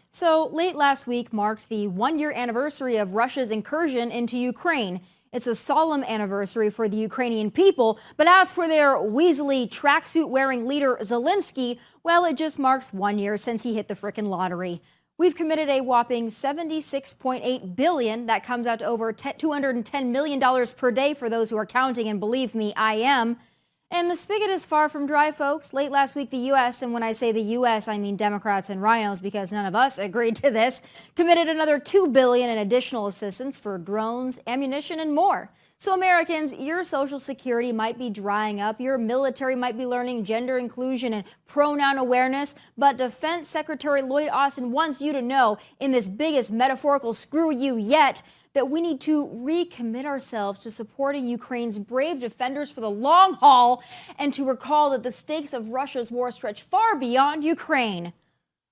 So, late last week marked the one-year anniversary of Russia's incursion into Ukraine. It's a solemn anniversary for the Ukrainian people, but as for their weaselly tracksuit-wearing leader Zelenskyy, well, it just marks 1 year since he hit the frickin' lottery. We've committed a whopping $76.8 billion. That comes out to over $210 million per day for those who are counting, and believe me, I am. And the spigot is far from dry, folks. Late last week, the U.S., and when I say the U.S., I mean Democrats and rhinos because none of us agreed to this, committed another $2 billion in additional assistance for drones, ammunition, and more. So Americans, your Social Security might be drying up, your military might be learning gender inclusion and pronoun awareness, but Defense Secretary Lloyd Austin wants you to know, in this biggest metaphorical screw you yet, that we need to recommit ourselves to supporting Ukraine's brave defenders for the long haul and to recall that the stakes of Russia's war stretch far beyond Ukraine.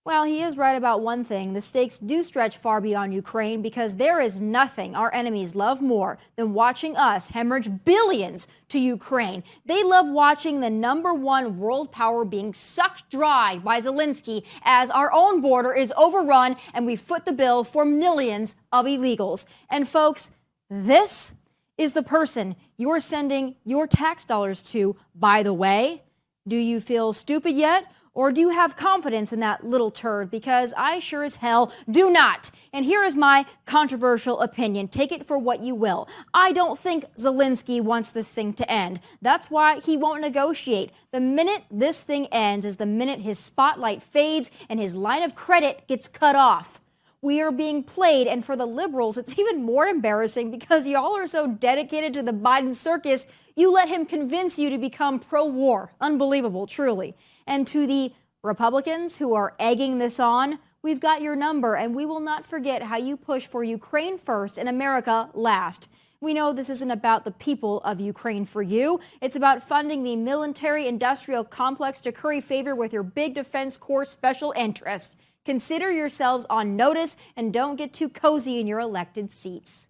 Well, he is right about one thing. The stakes do stretch far beyond Ukraine because there is nothing our enemies love more than watching us hemorrhage billions to Ukraine. They love watching the #1 world power being sucked dry by Zelenskyy as our own border is overrun and we foot the bill for millions of illegals. And folks, this is the person you're sending your tax dollars to, by the way. Do you feel stupid yet? Or do you have confidence in that little turd? Because I sure as hell do not. And here is my controversial opinion. Take it for what you will. I don't think Zelenskyy wants this thing to end. That's why he won't negotiate. The minute this thing ends is the minute his spotlight fades and his line of credit gets cut off. We are being played, and for the liberals, it's even more embarrassing because y'all are so dedicated to the Biden circus, you let him convince you to become pro-war. Unbelievable, truly. And to the Republicans who are egging this on, we've got your number, and we will not forget how you push for Ukraine first and America last. We know this isn't about the people of Ukraine for you. It's about funding the military-industrial complex to curry favor with your big Defense Corps special interests. Consider yourselves on notice and don't get too cozy in your elected seats.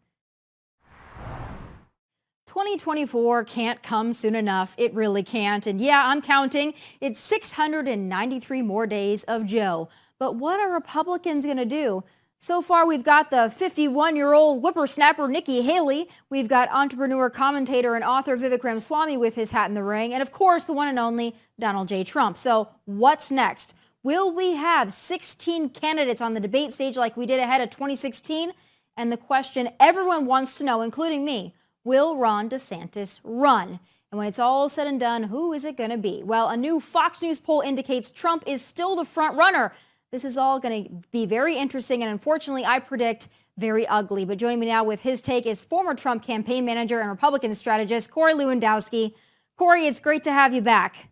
2024 can't come soon enough. It really can't. And yeah, I'm counting. It's 693 more days of Joe. But what are Republicans going to do? So far, we've got the 51-year-old whippersnapper Nikki Haley. We've got entrepreneur, commentator, and author Vivek Ramaswamy with his hat in the ring. And of course, the one and only Donald J. Trump. So what's next? Will we have 16 candidates on the debate stage like we did ahead of 2016? And the question everyone wants to know, including me, will Ron DeSantis run? And when it's all said and done, who is it going to be? Well, a new Fox News poll indicates Trump is still the front runner. This is all going to be very interesting, and unfortunately, I predict very ugly. But joining me now with his take is former Trump campaign manager and Republican strategist Corey Lewandowski. Corey, it's great to have you back.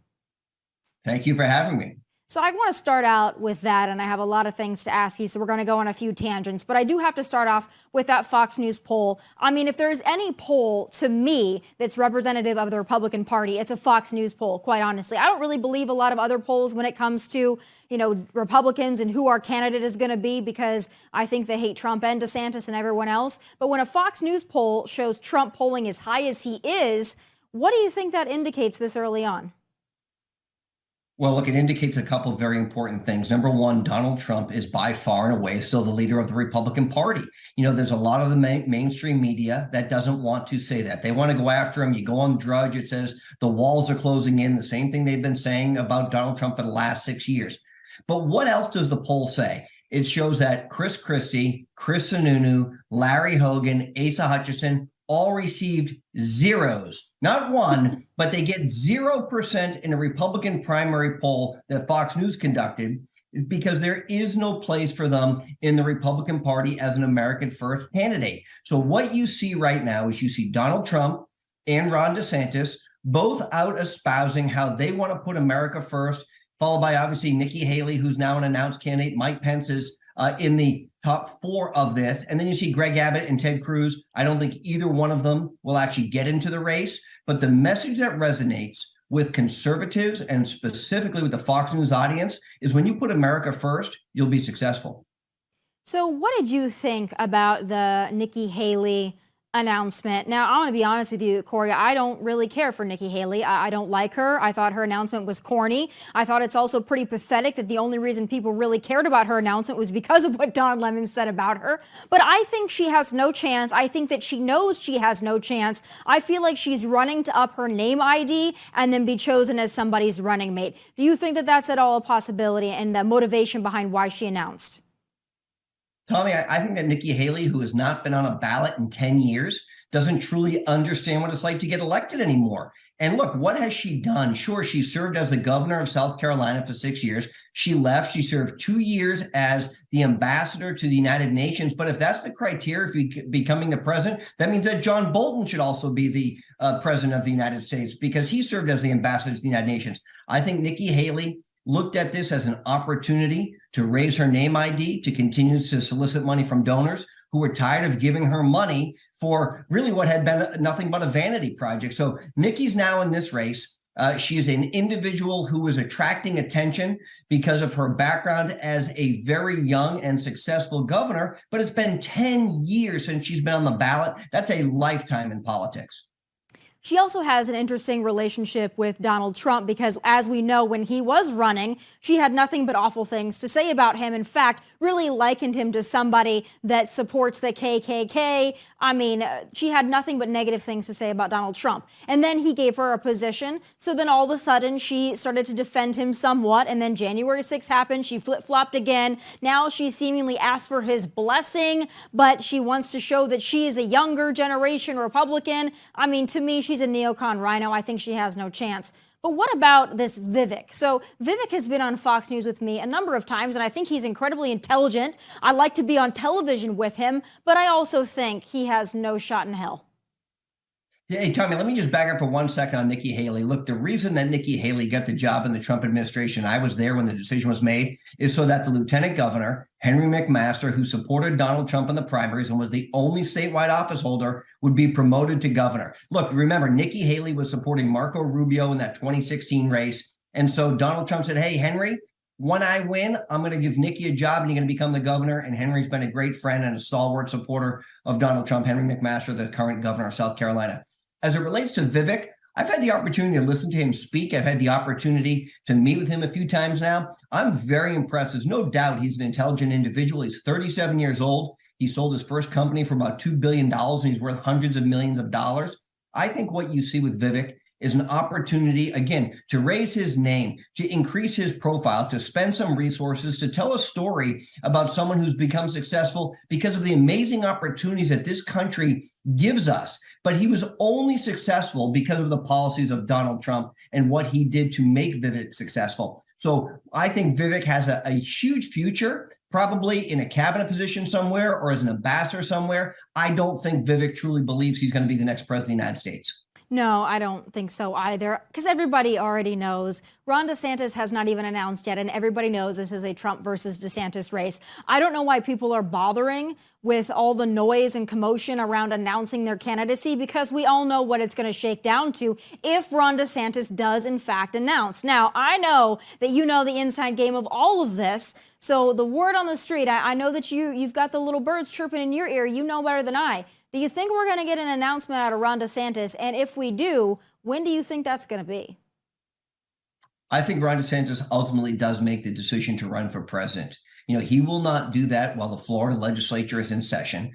Thank you for having me. So I want to start out with that, and I have a lot of things to ask you, so we're going to go on a few tangents. But I do have to start off with that Fox News poll. I mean, if there's any poll, to me, that's representative of the Republican Party, it's a Fox News poll, quite honestly. I don't really believe a lot of other polls when it comes to, Republicans and who our candidate is going to be, because I think they hate Trump and DeSantis and everyone else. But when a Fox News poll shows Trump polling as high as he is, what do you think that indicates this early on? Well, look, it indicates a couple of very important things. Number one, Donald Trump is by far and away still the leader of the Republican Party. There's a lot of the mainstream media that doesn't want to say that. They want to go after him. You go on Drudge, it says the walls are closing in, the same thing they've been saying about Donald Trump for the last 6 years. But what else does the poll say? It shows that Chris Christie, Chris Sununu, Larry Hogan, Asa Hutchinson all received zeros, not one, but they get 0% in a Republican primary poll that Fox News conducted because there is no place for them in the Republican Party as an American first candidate. So what you see right now is you see Donald Trump and Ron DeSantis both out espousing how they want to put America first, followed by obviously Nikki Haley, who's now an announced candidate. Mike Pence is in the top 4 of this. And then you see Greg Abbott and Ted Cruz. I don't think either one of them will actually get into the race. But the message that resonates with conservatives and specifically with the Fox News audience is when you put America first, you'll be successful. So what did you think about the Nikki Haley announcement. Now, I want to be honest with you, Corey. I don't really care for Nikki Haley. I don't like her. I thought her announcement was corny. I thought it's also pretty pathetic that the only reason people really cared about her announcement was because of what Don Lemon said about her. But I think she has no chance. I think that she knows she has no chance. I feel like she's running to up her name ID and then be chosen as somebody's running mate. Do you think that that's at all a possibility and the motivation behind why she announced? Tommy, I think that Nikki Haley, who has not been on a ballot in 10 years, doesn't truly understand what it's like to get elected anymore. And look, what has she done? Sure, she served as the governor of South Carolina for 6 years. She left. She served 2 years as the ambassador to the United Nations. But if that's the criteria for becoming the president, that means that John Bolton should also be the president of the United States because he served as the ambassador to the United Nations. I think Nikki Haley looked at this as an opportunity to raise her name ID, to continue to solicit money from donors who were tired of giving her money for really what had been nothing but a vanity project. So Nikki's now in this race. She is an individual who is attracting attention because of her background as a very young and successful governor, but it's been 10 years since she's been on the ballot. That's a lifetime in politics. She also has an interesting relationship with Donald Trump because, as we know, when he was running, she had nothing but awful things to say about him. In fact, really likened him to somebody that supports the KKK. I mean, she had nothing but negative things to say about Donald Trump. And then he gave her a position. So then all of a sudden she started to defend him somewhat. And then January 6th happened. She flip-flopped again. Now she seemingly asked for his blessing, but she wants to show that she is a younger generation Republican. I mean, to me, she's a neocon rhino. I think she has no chance. But what about this Vivek? So Vivek has been on Fox News with me a number of times, and I think he's incredibly intelligent. I like to be on television with him, but I also think he has no shot in hell. Hey, Tommy, let me just back up for 1 second on Nikki Haley. Look, the reason that Nikki Haley got the job in the Trump administration, I was there when the decision was made, is so that the lieutenant governor, Henry McMaster, who supported Donald Trump in the primaries and was the only statewide office holder, would be promoted to governor. Look, remember, Nikki Haley was supporting Marco Rubio in that 2016 race. And so Donald Trump said, hey, Henry, when I win, I'm going to give Nikki a job and you're going to become the governor. And Henry's been a great friend and a stalwart supporter of Donald Trump, Henry McMaster, the current governor of South Carolina. As it relates to Vivek, I've had the opportunity to listen to him speak. I've had the opportunity to meet with him a few times now. I'm very impressed. There's no doubt he's an intelligent individual. He's 37 years old. He sold his first company for about $2 billion, and he's worth hundreds of millions of dollars. I think what you see with Vivek is an opportunity, again, to raise his name, to increase his profile, to spend some resources, to tell a story about someone who's become successful because of the amazing opportunities that this country gives us. But he was only successful because of the policies of Donald Trump and what he did to make Vivek successful. So I think Vivek has a huge future, probably in a cabinet position somewhere or as an ambassador somewhere. I don't think Vivek truly believes he's going to be the next president of the United States. No, I don't think so either, because everybody already knows. Ron DeSantis has not even announced yet, and everybody knows this is a Trump versus DeSantis race. I don't know why people are bothering with all the noise and commotion around announcing their candidacy, because we all know what it's going to shake down to if Ron DeSantis does, in fact, announce. Now, I know that you know the inside game of all of this, so the word on the street, I know that you've got the little birds chirping in your ear. You know better than I. Do you think we're going to get an announcement out of Ron DeSantis? And if we do, when do you think that's going to be? I think Ron DeSantis ultimately does make the decision to run for president. You know, he will not do that while the Florida legislature is in session.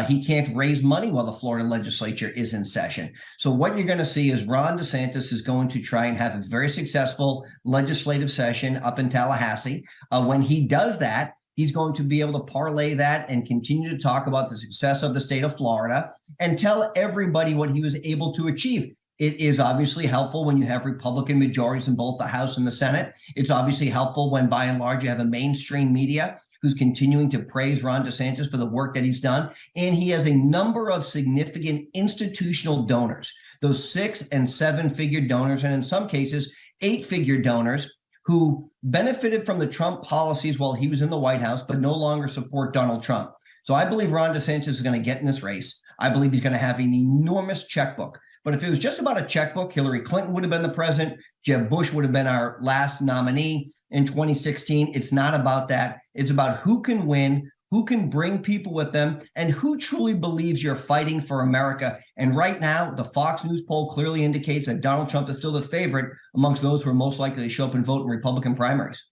He can't raise money while the Florida legislature is in session. So what you're going to see is Ron DeSantis is going to try and have a very successful legislative session up in Tallahassee. When he does that, he's going to be able to parlay that and continue to talk about the success of the state of Florida and tell everybody what he was able to achieve. It is obviously helpful when you have Republican majorities in both the House and the Senate. It's obviously helpful when, by and large, you have a mainstream media who's continuing to praise Ron DeSantis for the work that he's done. And he has a number of significant institutional donors, those 6- and 7-figure donors, and in some cases, 8-figure donors who benefited from the Trump policies while he was in the White House, but no longer support Donald Trump. So I believe Ron DeSantis is going to get in this race. I believe he's going to have an enormous checkbook. But if it was just about a checkbook, Hillary Clinton would have been the president. Jeb Bush would have been our last nominee in 2016. It's not about that. It's about who can win, who can bring people with them, and who truly believes you're fighting for America. And right now, the Fox News poll clearly indicates that Donald Trump is still the favorite amongst those who are most likely to show up and vote in Republican primaries.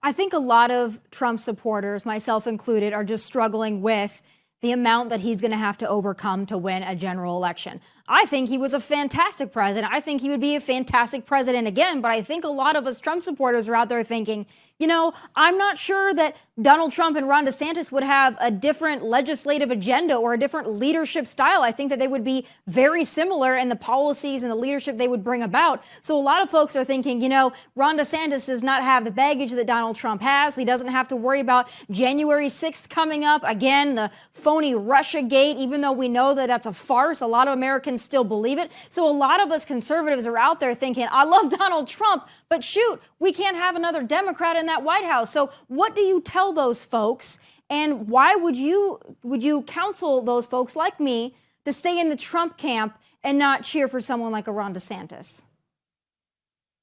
I think a lot of Trump supporters, myself included, are just struggling with the amount that he's going to have to overcome to win a general election. I think he was a fantastic president. I think he would be a fantastic president again, but I think a lot of us Trump supporters are out there thinking, I'm not sure that Donald Trump and Ron DeSantis would have a different legislative agenda or a different leadership style. I think that they would be very similar in the policies and the leadership they would bring about. So a lot of folks are thinking, Ron DeSantis does not have the baggage that Donald Trump has. He doesn't have to worry about January 6th coming up. Again, the phony Russia gate, even though we know that that's a farce, a lot of Americans still believe it. So a lot of us conservatives are out there thinking, I love Donald Trump, but shoot, we can't have another Democrat in that White House. So what do you tell those folks? And why would you counsel those folks like me to stay in the Trump camp and not cheer for someone like a Ron DeSantis?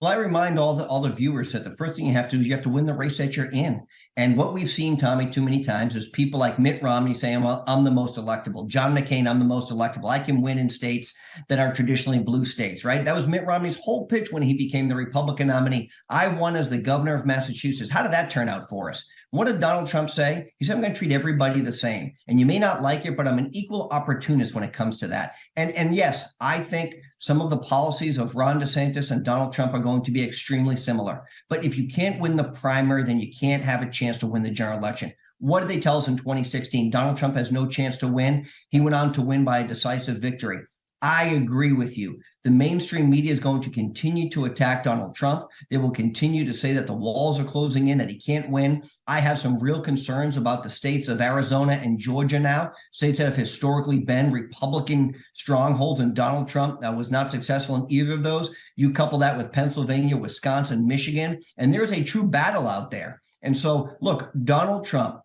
Well, I remind all the viewers that the first thing you have to do is you have to win the race that you're in. And what we've seen, Tommy, too many times is people like Mitt Romney saying, well, I'm the most electable. John McCain, I'm the most electable. I can win in states that are traditionally blue states, right? That was Mitt Romney's whole pitch when he became the Republican nominee. I won as the governor of Massachusetts. How did that turn out for us? What did Donald Trump say? He said, I'm going to treat everybody the same. And you may not like it, but I'm an equal opportunist when it comes to that. And yes, I think some of the policies of Ron DeSantis and Donald Trump are going to be extremely similar. But if you can't win the primary, then you can't have a chance to win the general election. What did they tell us in 2016? Donald Trump has no chance to win. He went on to win by a decisive victory. I agree with you. The mainstream media is going to continue to attack Donald Trump. They will continue to say that the walls are closing in, that he can't win. I have some real concerns about the states of Arizona and Georgia now, states that have historically been Republican strongholds, and Donald Trump was not successful in either of those. You couple that with Pennsylvania, Wisconsin, Michigan, and there's a true battle out there. And so, look, Donald Trump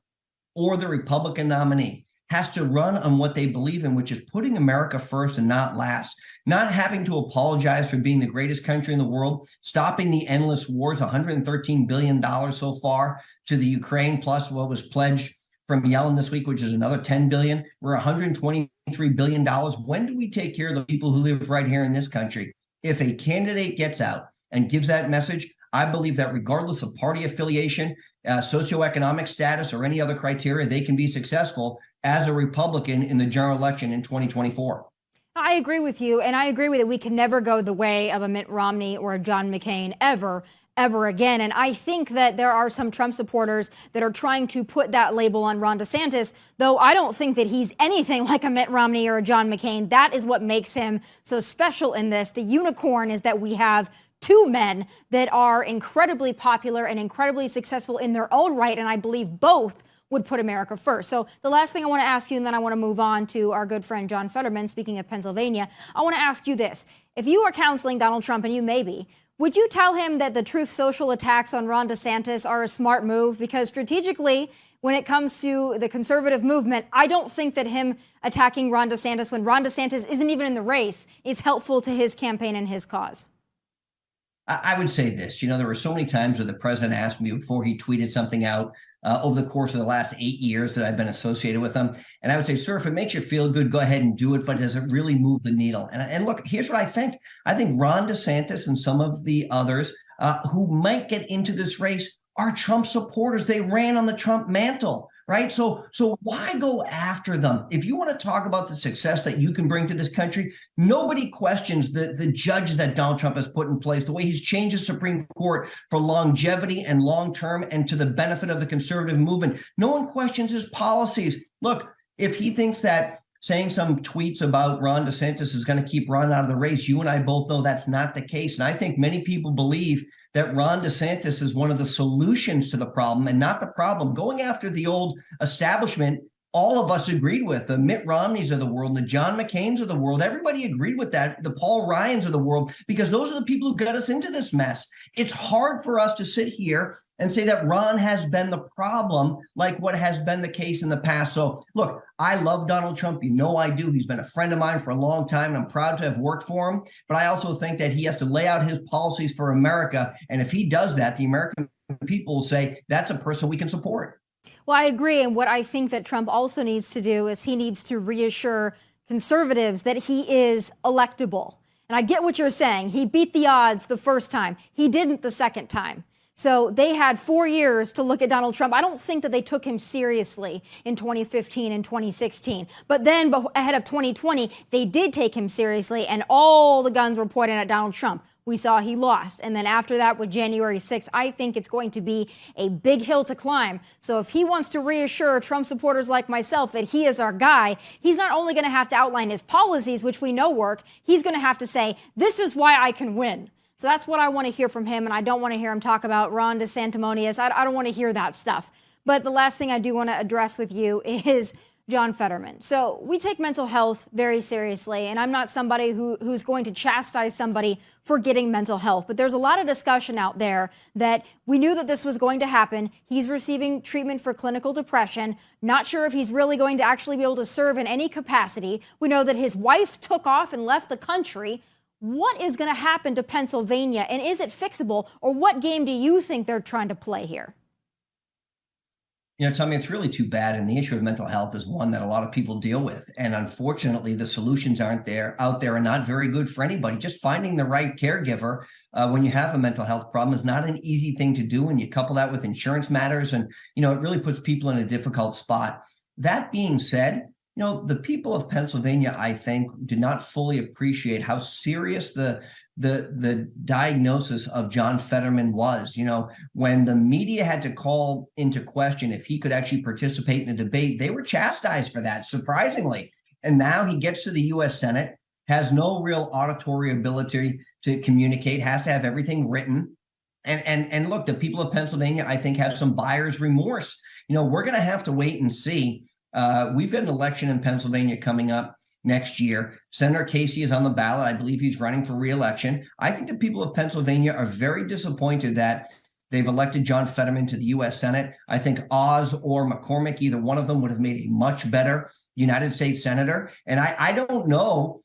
or the Republican nominee has to run on what they believe in, which is putting America first and not last, not having to apologize for being the greatest country in the world, stopping the endless wars, $113 billion so far to the Ukraine, plus what was pledged from Yellen this week, which is another $10 billion. We're $123 billion. When do we take care of the people who live right here in this country? If a candidate gets out and gives that message, I believe that regardless of party affiliation, socioeconomic status, or any other criteria, they can be successful as a Republican in the general election in 2024. I agree with you, and I agree with it. We can never go the way of a Mitt Romney or a John McCain ever again. And I think that there are some Trump supporters that are trying to put that label on Ron DeSantis, though I don't think that he's anything like a Mitt Romney or a John McCain. That is what makes him so special in this. The unicorn is that we have two men that are incredibly popular and incredibly successful in their own right, and I believe both would put America first. So the last thing I want to ask you, and then I want to move on to our good friend John Fetterman, speaking of Pennsylvania, I want to ask you this. If you were counseling Donald Trump, and you may be, would you tell him that the Truth Social attacks on Ron DeSantis are a smart move? Because strategically, when it comes to the conservative movement, I don't think that him attacking Ron DeSantis when Ron DeSantis isn't even in the race is helpful to his campaign and his cause. I would say this, there were so many times where the president asked me before he tweeted something out over the course of the last 8 years that I've been associated with him. And I would say, sir, if it makes you feel good, go ahead and do it. But does it really move the needle? And look, here's what I think. I think Ron DeSantis and some of the others who might get into this race are Trump supporters. They ran on the Trump mantle, right? So why go after them? If you want to talk about the success that you can bring to this country, nobody questions the judges that Donald Trump has put in place, the way he's changed the Supreme Court for longevity and long-term and to the benefit of the conservative movement. No one questions his policies. Look, if he thinks that saying some tweets about Ron DeSantis is going to keep Ron out of the race, you and I both know that's not the case. And I think many people believe that Ron DeSantis is one of the solutions to the problem and not the problem. Going after the old establishment, all of us agreed with, the Mitt Romneys of the world, the John McCains of the world, everybody agreed with that, the Paul Ryans of the world, because those are the people who got us into this mess. It's hard for us to sit here and say that Ron has been the problem like what has been the case in the past. So look, I love Donald Trump. You know I do. He's been a friend of mine for a long time, and I'm proud to have worked for him. But I also think that he has to lay out his policies for America. And if he does that, the American people will say, that's a person we can support. Well, I agree. And what I think that Trump also needs to do is he needs to reassure conservatives that he is electable. And I get what you're saying. He beat the odds the first time. He didn't the second time. So they had 4 years to look at Donald Trump. I don't think that they took him seriously in 2015 and 2016. But then ahead of 2020, they did take him seriously, and all the guns were pointed at Donald Trump. We saw he lost. And then after that, with January 6th, I think it's going to be a big hill to climb. So if he wants to reassure Trump supporters like myself that he is our guy, he's not only going to have to outline his policies, which we know work, he's going to have to say, this is why I can win. So that's what I want to hear from him, and I don't want to hear him talk about Ron DeSantis. I don't want to hear that stuff. But the last thing I do want to address with you is John Fetterman. So we take mental health very seriously, and I'm not somebody who's going to chastise somebody for getting mental health. But there's a lot of discussion out there that we knew that this was going to happen. He's receiving treatment for clinical depression. Not sure if he's really going to actually be able to serve in any capacity. We know that his wife took off and left the country. What is going to happen to Pennsylvania, and is it fixable, or what game do you think they're trying to play here? You know, Tommy, it's really too bad. And the issue of mental health is one that a lot of people deal with. And unfortunately, the solutions aren't out there and not very good for anybody. Just finding the right caregiver when you have a mental health problem is not an easy thing to do. And you couple that with insurance matters, and, you know, it really puts people in a difficult spot. That being said, you know, the people of Pennsylvania, I think, do not fully appreciate how serious the diagnosis of John Fetterman was. You know, when the media had to call into question if he could actually participate in a debate, they were chastised for that, surprisingly. And now he gets to the U.S. Senate, has no real auditory ability to communicate, has to have everything written. And look, the people of Pennsylvania, I think, have some buyer's remorse. You know, we're going to have to wait and see. We've got an election in Pennsylvania coming up next year. Senator Casey is on the ballot. I believe he's running for re-election. I think the people of Pennsylvania are very disappointed that they've elected John Fetterman to the U.S. Senate. I think Oz or McCormick, either one of them, would have made a much better United States senator. And I don't know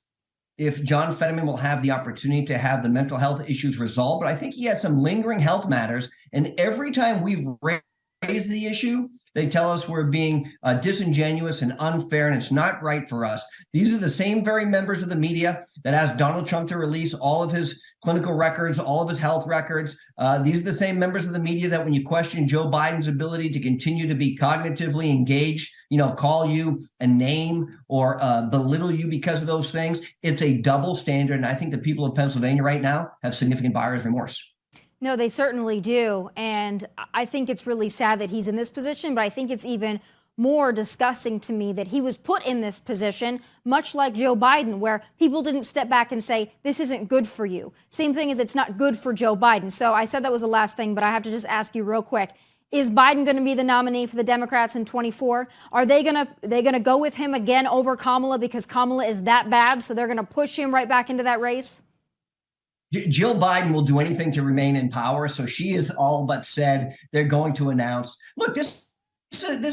if John Fetterman will have the opportunity to have the mental health issues resolved, but I think he has some lingering health matters. And every time we've raised the issue, they tell us we're being disingenuous and unfair, and it's not right for us. These are the same very members of the media that asked Donald Trump to release all of his clinical records, all of his health records. These are the same members of the media that when you question Joe Biden's ability to continue to be cognitively engaged, you know, call you a name or belittle you because of those things. It's a double standard. And I think the people of Pennsylvania right now have significant buyer's remorse. No, they certainly do. And I think it's really sad that he's in this position, but I think it's even more disgusting to me that he was put in this position, much like Joe Biden, where people didn't step back and say, this isn't good for you. Same thing as it's not good for Joe Biden. So I said that was the last thing, but I have to just ask you real quick. Is Biden going to be the nominee for the Democrats in 24? Are they going to go with him again over Kamala because Kamala is that bad? So they're going to push him right back into that race? Jill Biden will do anything to remain in power. So she has all but said they're going to announce, look, this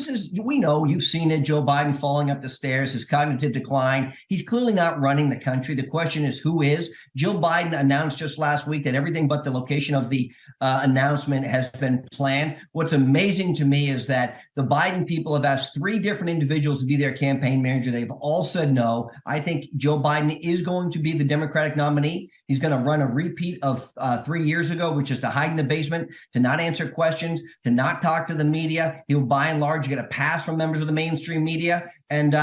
is, we know, you've seen it, Joe Biden falling up the stairs, his cognitive decline. He's clearly not running the country. The question is, who is? Jill Biden announced just last week that everything but the location of the announcement has been planned. What's amazing to me is that the Biden people have asked 3 different individuals to be their campaign manager. They've all said no. I think Joe Biden is going to be the Democratic nominee. He's going to run a repeat of 3 years ago, which is to hide in the basement, to not answer questions, to not talk to the media. He'll by and large get a pass from members of the mainstream media. And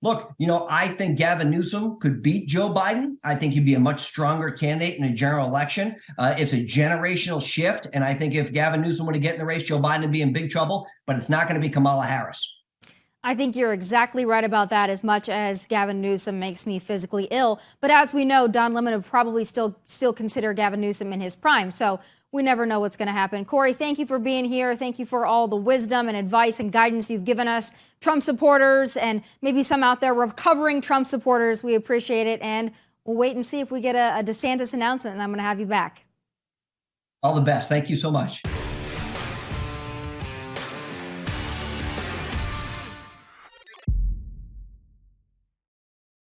look, you know, I think Gavin Newsom could beat Joe Biden. I think he'd be a much stronger candidate in a general election. It's a generational shift. And I think if Gavin Newsom were to get in the race, Joe Biden would be in big trouble. But it's not going to be Kamala Harris. I think you're exactly right about that, as much as Gavin Newsom makes me physically ill. But as we know, Don Lemon would probably still consider Gavin Newsom in his prime. So we never know what's going to happen. Corey, thank you for being here. Thank you for all the wisdom and advice and guidance you've given us, Trump supporters, and maybe some out there recovering Trump supporters. We appreciate it. And we'll wait and see if we get a DeSantis announcement, and I'm going to have you back. All the best. Thank you so much.